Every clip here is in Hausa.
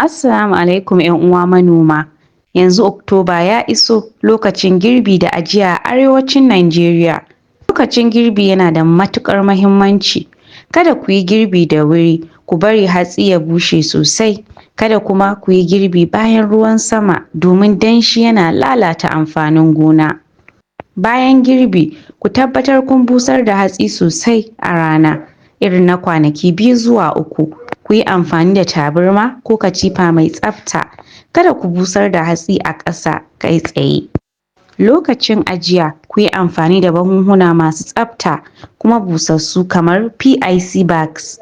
Assalamu alaikum 'yan uwa manoma. Yanzu Oktoba ya iso lokacin girbi da ajiya a arewacin Najeriya. Lokacin girbi yana da matuƙar muhimmanci. Kada ku yi girbi da wuri, ku bari hatsi ya bushe sosai. Kada kuma ku yi girbi bayan ruwan sama domin danshi yana lalata amfanin gona. Bayan girbi, ku tabbatar kun busar da hatsi sosai a rana, irin na kwanaki 2 zuwa 3. Ku yi amfani da tabarma ko katifa mai tsafta. Kada ku busar da hatsi a ƙasa kai tsaye. Lokacin ajiya, ku yi amfani da buhunhuna masu tsafta kuma busassu kamar PIC bags.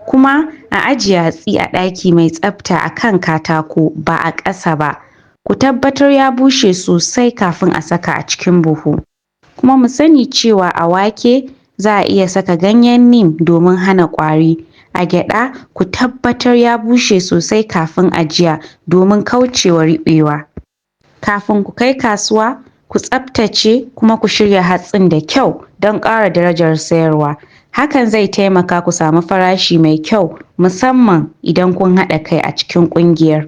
Kuma a ajiye hatsi a ɗaki mai tsafta a kan katako ba a ƙasa ba. Ku tabbatar ya bushe sosai kafin a saka a cikin buhu. Kuma mu sani cewa a wake za a iya saka ganyen neem domin hana ƙwari. A gyaɗa, ku tabbatar ya bushe sosai kafin ajiya domin kauce wa riɓewa. Kafin ku kai kasuwa, ku tsaftace kuma ku shirya hatsin da kyau don ƙara darajar sayarwa. Hakan zai taimaka ku samu farashi mai kyau musamman idan kun haɗa kai a cikin ƙungiyar.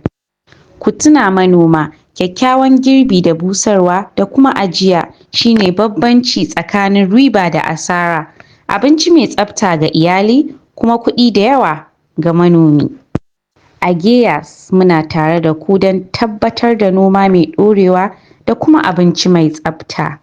Ku tuna manoma, kyakkyawan girbi da busarwa da kuma ajiya shine bambanci tsakanin riba da asara. Abinci mai tsafta ga iyali kuma kuɗi da yawa ga manomi. A GEAS muna tare da ku don tabbatar da noma mai ɗorewa da kuma abinci mai tsafta.